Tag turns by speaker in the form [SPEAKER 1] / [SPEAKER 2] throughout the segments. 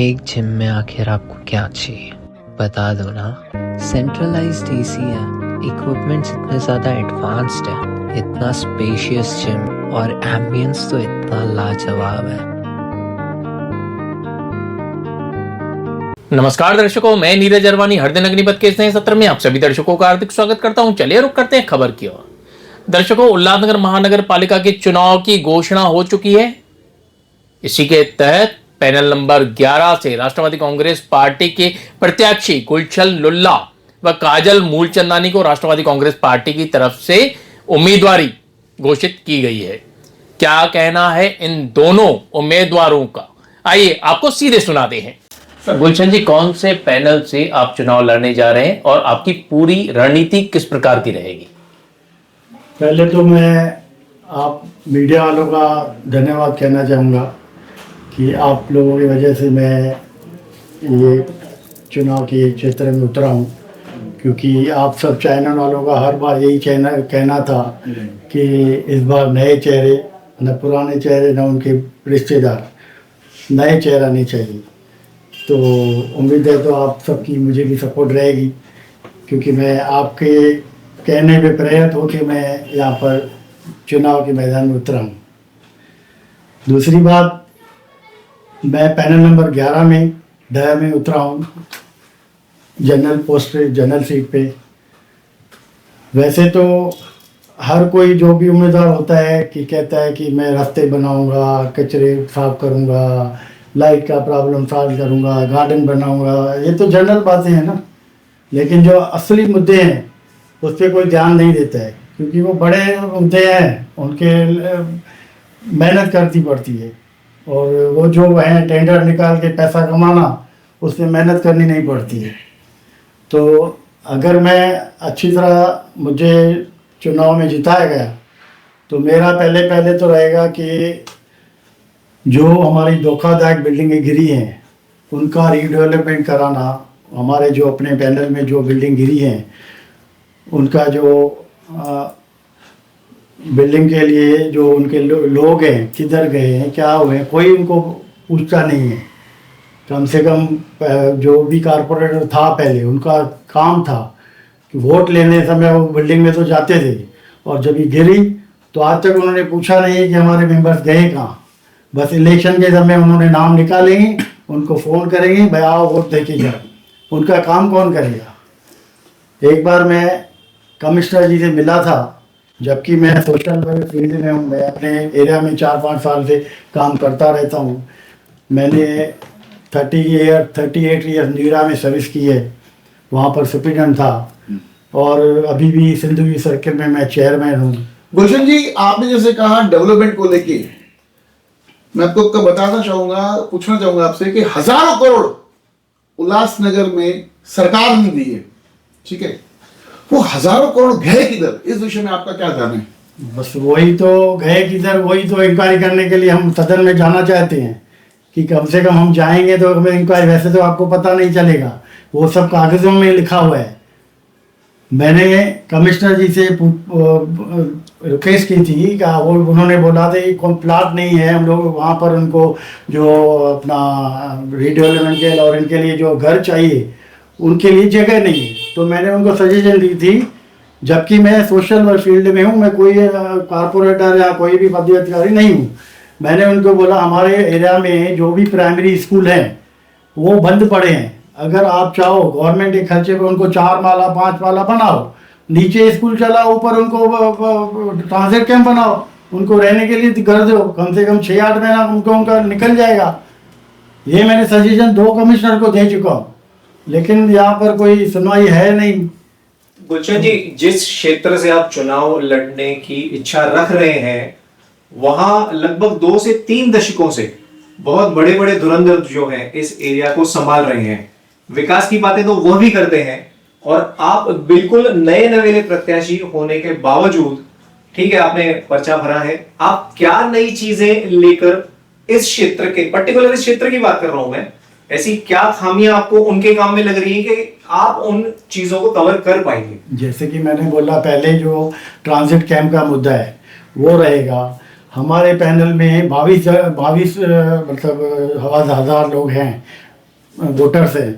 [SPEAKER 1] एक जिम में आखिर आपको क्या चाहिए बता दो ना। सेंट्रलाइज्ड एसी है, इक्विपमेंट्स इतने ज़्यादा एडवांस्ड है, इतना स्पेशियस जिम और एम्बियंस तो इतना लाजवाब है।
[SPEAKER 2] नमस्कार दर्शकों, मैं नीरज अरवानी हर दिन अग्निपथ के इस नए सत्र में आप सभी दर्शकों का हार्दिक स्वागत करता हूं। चलिए रुक करते हैं खबर की ओर। दर्शकों, उल्लासनगर महानगर पालिका के चुनाव की घोषणा हो चुकी है। इसी के तहत पैनल नंबर 11 से राष्ट्रवादी कांग्रेस पार्टी के प्रत्याशी गुलशन लुल्ला व काजल मूलचंदानी को राष्ट्रवादी कांग्रेस पार्टी की तरफ से उम्मीदवारी घोषित की गई है। क्या कहना है इन दोनों उम्मीदवारों का, आइए आपको सीधे सुनाते हैं। गुलशन जी, कौन से पैनल से आप चुनाव लड़ने जा रहे हैं और आपकी पूरी रणनीति किस प्रकार की रहेगी?
[SPEAKER 3] पहले तो मैं आप मीडिया वालों का धन्यवाद कहना चाहूँगा कि आप लोगों की वजह से मैं ये चुनाव के क्षेत्र में उतरा हूँ, क्योंकि आप सब चैनल वालों का हर बार यही कहना था कि इस बार नए चेहरे, न पुराने चेहरे, न उनके रिश्तेदार, नए चेहरा नहीं चाहिए। तो उम्मीद है तो आप सबकी मुझे भी सपोर्ट रहेगी, क्योंकि मैं आपके कहने पे प्रेरित होकर मैं यहाँ पर चुनाव के मैदान में उतरा हूँ। दूसरी बात, मैं पैनल नंबर 11 में दया में उतरा हूँ, जनरल पोस्ट पे, जनरल सीट पे। वैसे तो हर कोई जो भी उम्मीदवार होता है कि कहता है कि मैं रास्ते बनाऊंगा, कचरे साफ करूंगा, लाइट का प्रॉब्लम सॉल्व करूंगा, गार्डन बनाऊंगा, ये तो जनरल बातें हैं ना। लेकिन जो असली मुद्दे हैं उस पर कोई ध्यान नहीं देता है, क्योंकि वो बड़े मुद्दे हैं, उनके मेहनत करनी पड़ती है। और वो जो है टेंडर निकाल के पैसा कमाना, उसमें मेहनत करनी नहीं पड़ती है। तो अगर मैं अच्छी तरह मुझे चुनाव में जिताया गया तो मेरा पहले तो रहेगा कि जो हमारी धोखादायक बिल्डिंगें गिरी हैं उनका रीडेवलपमेंट कराना। हमारे जो अपने पैनल में जो बिल्डिंग गिरी हैं उनका जो बिल्डिंग के लिए जो उनके लोग हैं किधर गए हैं, क्या हुए हैं, कोई उनको पूछता नहीं है। कम से कम जो भी कारपोरेटर था पहले, उनका काम था कि वोट लेने समय वो बिल्डिंग में तो जाते थे, और जब ये गिरी तो आज तक उन्होंने पूछा नहीं कि हमारे मेंबर्स गए कहाँ। बस इलेक्शन के समय उन्होंने नाम निकालेंगे, उनको फ़ोन करेंगे, भाई आओ वोट दे के जाओ। उनका काम कौन करेगा? एक बार मैं कमिश्नर जी से मिला था, जबकि मैं सोशल फील्ड में हूँ, मैं अपने एरिया में 4-5 साल से काम करता रहता हूँ। मैंने 38 ईयर नीरा में सर्विस की है, वहाँ पर सुप्रीडेंट था, और अभी भी सिंधु सर्किल में मैं चेयरमैन हूँ।
[SPEAKER 4] गुलशन जी, आपने जैसे कहा डेवलपमेंट को लेके, मैं आपको बताना चाहूँगा, पूछना चाहूँगा आपसे कि हजारों करोड़ उल्लासनगर में सरकार ने दी है, ठीक है, वो हजारों करोड़ गए किधर? इस विषय में आपका क्या कहना है?
[SPEAKER 3] बस वही तो गए किधर, वही तो इंक्वायरी करने के लिए हम सदन में जाना चाहते हैं कि कम से कम हम जाएंगे तो हमें इंक्वायरी, वैसे तो आपको पता नहीं चलेगा, वो सब कागजों में लिखा हुआ है। मैंने कमिश्नर जी से रिक्वेस्ट की थी कि वो उन्होंने बोला था कि कोई प्लाट नहीं है, हम लोग वहाँ पर उनको जो अपना रीडेवलपमेंट के और इनके लिए जो घर चाहिए उनके लिए जगह नहीं है। तो मैंने उनको सजेशन दी थी, जबकि मैं सोशल वर्क फील्ड में हूँ, मैं कोई कारपोरेटर या कोई भी पदाधिकारी नहीं हूँ। मैंने उनको बोला हमारे एरिया में जो भी प्राइमरी स्कूल हैं वो बंद पड़े हैं, अगर आप चाहो गवर्नमेंट के खर्चे पे उनको 4 माला 5 माला बनाओ, नीचे स्कूल चला, ऊपर उनको ट्रांजिट कैंप बनाओ, उनको रहने के लिए घर दो, कम से कम 6-8 महीना उनका निकल जाएगा। ये मैंने सजेशन 2 कमिश्नर को दे चुका हूँ, लेकिन यहाँ पर कोई सुनवाई है नहीं।
[SPEAKER 5] गुलशन जी, जिस क्षेत्र से आप चुनाव लड़ने की इच्छा रख रहे हैं, वहां लगभग 2 से 3 दशकों से बहुत बड़े बड़े धुरंधर जो हैं इस एरिया को संभाल रहे हैं। विकास की बातें तो वह भी करते हैं, और आप बिल्कुल नए नवेले प्रत्याशी होने के बावजूद, ठीक है, आपने पर्चा भरा है, आप क्या नई चीजें लेकर इस क्षेत्र के, पर्टिकुलर इस क्षेत्र की बात कर रहा हूं मैं, ऐसी क्या खामियां आपको उनके काम में लग रही है कि आप उन चीजों को कवर कर पाएंगे?
[SPEAKER 3] जैसे कि मैंने बोला पहले, जो ट्रांजिट कैंप का मुद्दा है वो रहेगा। हमारे पैनल में 22 मतलब 1000 लोग हैं, वोटर्स हैं,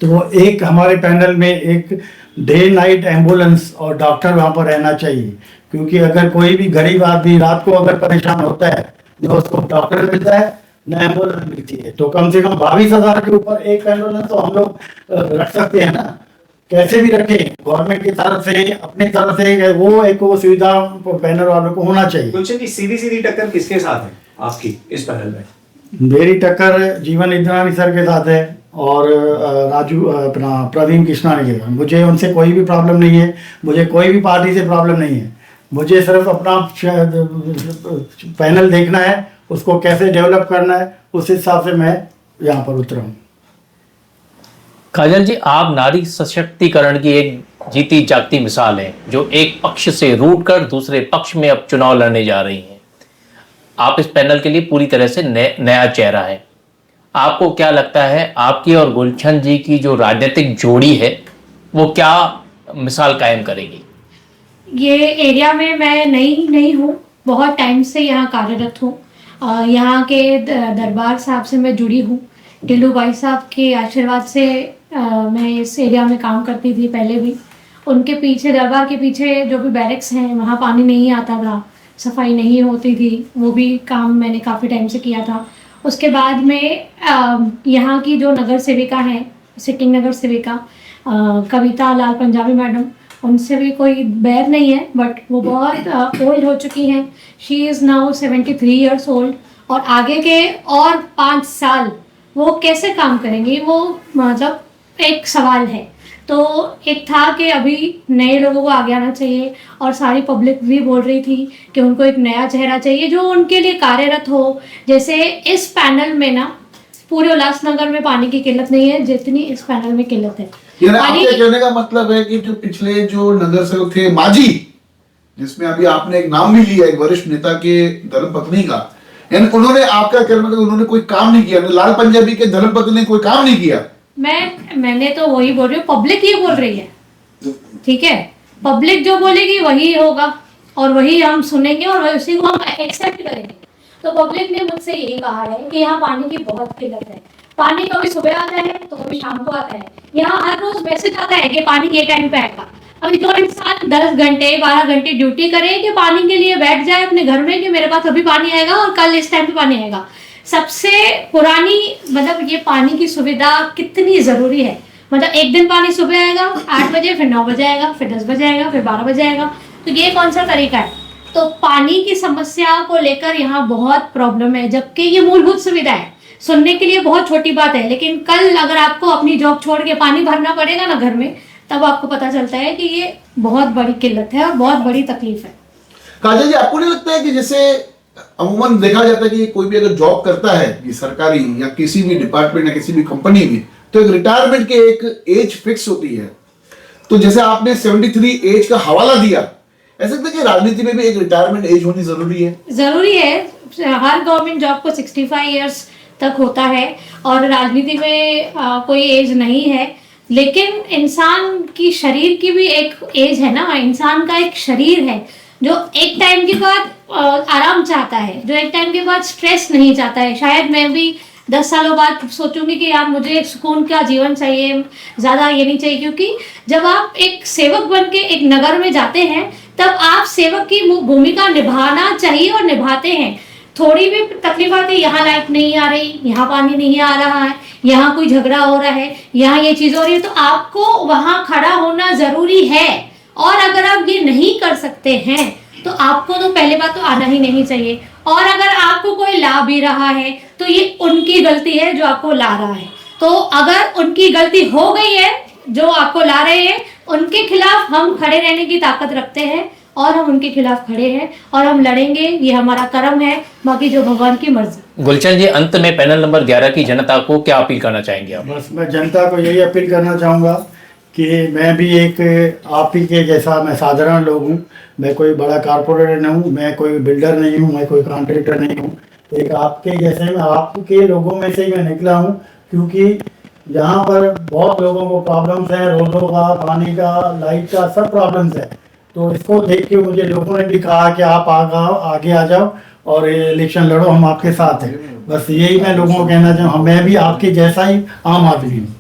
[SPEAKER 3] तो एक हमारे पैनल में एक डे नाइट एम्बुलेंस और डॉक्टर वहाँ पर रहना चाहिए, क्योंकि अगर कोई भी गरीब आदमी रात को अगर परेशान होता है, न उसको डॉक्टर मिलता है न एम्बुलेंस मिलती है, तो कम से कम 22,000 के ऊपर एक एम्बुलेंस तो हम लोग रख सकते हैं ना। कैसे भी रखें, गवर्नमेंट की तरफ से अपनी तरफ से वो सुविधा पैनल वालों को होना चाहिए।
[SPEAKER 5] गुलशन जी, सीधी सीधी टक्कर किसके साथ है आपकी इस पैनल में?
[SPEAKER 3] मेरी टक्कर जीवन इंद्रानी सर के साथ है और राजू अपना प्रवीण कृष्णानी के साथ। मुझे उनसे कोई भी प्रॉब्लम नहीं है, मुझे कोई भी पार्टी से प्रॉब्लम नहीं है, मुझे सिर्फ अपना पैनल देखना है, उसको कैसे डेवलप करना है, उस हिसाब से मैं यहाँ पर उतरा हूँ।
[SPEAKER 2] काजल जी, आप नारी सशक्तिकरण की एक जीती जागती मिसाल हैं, जो एक पक्ष से रूट कर दूसरे पक्ष में अब चुनाव लड़ने जा रही हैं। आप इस पैनल के लिए पूरी तरह से नया चेहरा है। आपको क्या लगता है, आपकी और गुलशन जी की जो राजनीतिक जोड़ी है वो क्या मिसाल कायम करेगी?
[SPEAKER 6] ये एरिया में मैं नई नहीं हूँ, बहुत टाइम से यहाँ कार्यरत हूँ। यहाँ के दरबार साहब से मैं जुड़ी हूँ। ढिल्लू भाई साहब के आशीर्वाद से मैं इस एरिया में काम करती थी पहले भी। उनके पीछे, दरबार के पीछे जो भी बैरक्स हैं, वहाँ पानी नहीं आता था, सफाई नहीं होती थी, वो भी काम मैंने काफ़ी टाइम से किया था। उसके बाद में यहाँ की जो नगर सेविका हैं, सिटिंग नगर सेविका कविता लाल पंजाबी मैडम, उनसे भी कोई बैर नहीं है, बट वो बहुत ओल्ड हो चुकी हैं। She is now 73 years old, और आगे के और 5 साल वो कैसे काम करेंगी, वो मतलब एक सवाल है। तो एक था कि अभी नए लोगों को आगे आना चाहिए, और सारी पब्लिक भी बोल रही थी कि उनको एक नया चेहरा चाहिए जो उनके लिए कार्यरत हो। जैसे इस पैनल में ना, पूरे उल्लासनगर में पानी की किल्लत नहीं है जितनी इस पैनल में किल्लत है।
[SPEAKER 4] आपके कहने का मतलब है कि जो पिछले जो नगर सेवक थे माजी, जिसमें अभी आपने एक नाम भी लिया, एक वरिष्ठ नेता के धर्मपत्नी का, यानी उन्होंने, आपका कहना मतलब उन्होंने कोई काम नहीं किया, लाल पंजाबी के धर्मपत्नी ने कोई काम नहीं किया।
[SPEAKER 6] मैंने तो वही बोल रही हूँ, पब्लिक ये बोल रही है, ठीक है। पब्लिक जो बोलेगी वही होगा, और वही हम सुनेंगे और उसी को हम एक्सेप्ट करेंगे। तो पब्लिक ने मुझसे यही कहा है कि यहाँ पानी की बहुत किल्लत है। पानी कभी सुबह आता है तो कभी शाम को आता है। यहाँ हर रोज मैसेज आता है कि पानी ये टाइम पे आएगा। अभी जो इंसान 10 घंटे 12 घंटे ड्यूटी करे कि पानी के लिए बैठ जाए अपने घर में कि मेरे पास अभी पानी आएगा और कल इस टाइम पे पानी आएगा। सबसे पुरानी मतलब ये पानी की सुविधा कितनी ज़रूरी है। मतलब एक दिन पानी सुबह आएगा 8 बजे, फिर 9 बजे आएगा, फिर 10 बजे आएगा, फिर 12 बजे आएगा। तो ये कौन सा तरीका है? तो पानी की समस्या को लेकर यहाँ बहुत प्रॉब्लम है, जबकि ये मूलभूत सुविधा है। सुनने के लिए बहुत छोटी बात है, लेकिन कल अगर आपको अपनी जॉब छोड़ के पानी भरना पड़ेगा ना घर में, तब आपको पता चलता है कि ये बहुत बड़ी किल्लत है और बहुत बड़ी तकलीफ है।
[SPEAKER 4] काजल जी, आपको नहीं लगता है कि जैसे अमूमन देखा जाता है कि कोई भी अगर जॉब करता है, ये सरकारी या किसी भी डिपार्टमेंट या किसी भी कंपनी में, तो एक रिटायरमेंट के एक एज फिक्स होती है। तो जैसे आपने 73 एज का हवाला दिया, ऐसा लगता है कि राजनीति में भी एक रिटायरमेंट एज होनी जरूरी है?
[SPEAKER 6] जरूरी है। हर गवर्नमेंट जॉब को 65 ईयर्स तक होता है, और राजनीति में कोई एज नहीं है। लेकिन इंसान की शरीर की भी एक एज है ना। इंसान का एक शरीर है जो एक टाइम के बाद आराम चाहता है, जो एक टाइम के बाद स्ट्रेस नहीं चाहता है। शायद मैं भी 10 सालों बाद सोचूंगी कि यार मुझे एक सुकून का जीवन चाहिए, ज़्यादा ये नहीं चाहिए। क्योंकि जब आप एक सेवक बन के एक नगर में जाते हैं, तब आप सेवक की भूमिका निभाना चाहिए और निभाते हैं। थोड़ी भी तकलीफ आती है, यहाँ लाइट नहीं आ रही, यहाँ पानी नहीं आ रहा है, यहाँ कोई झगड़ा हो रहा है, यहाँ ये चीज़ हो रही है, तो आपको वहाँ खड़ा होना ज़रूरी है। और अगर आप ये नहीं कर सकते हैं तो आपको तो पहले बात तो आना ही नहीं चाहिए। और अगर आपको कोई ला भी रहा है तो ये उनकी गलती है जो आपको ला रहा है। तो अगर उनकी गलती हो गई है जो आपको ला रहे हैं, उनके खिलाफ हम खड़े रहने की ताकत रखते हैं, और हम उनके खिलाफ खड़े हैं और हम लड़ेंगे। ये हमारा कर्म है, बाकी जो भगवान की मर्जी।
[SPEAKER 2] गुलशन जी, अंत में पैनल नंबर 11 की जनता को क्या अपील करना चाहेंगे आप?
[SPEAKER 3] बस मैं जनता को यही अपील करना चाहूँगा कि मैं भी एक आप ही के जैसा मैं साधारण लोग हूँ। मैं कोई बड़ा कारपोरेटर नहीं हूँ, मैं कोई बिल्डर नहीं हूँ, मैं कोई कॉन्ट्रैक्टर नहीं हूँ। एक आपके जैसे मैं आपके लोगों में से ही मैं निकला हूँ, क्योंकि यहाँ पर बहुत लोगों को प्रॉब्लम्स है, रोडों का, पानी का, लाइट का, सब प्रॉब्लम्स है। तो इसको देख के मुझे लोगों ने भी कहा कि आप आगे आ जाओ और ये इलेक्शन लड़ो, हम आपके साथ हैं। बस यही मैं लोगों को कहना चाहूँ, मैं भी आपके जैसा ही आम आदमी हूँ।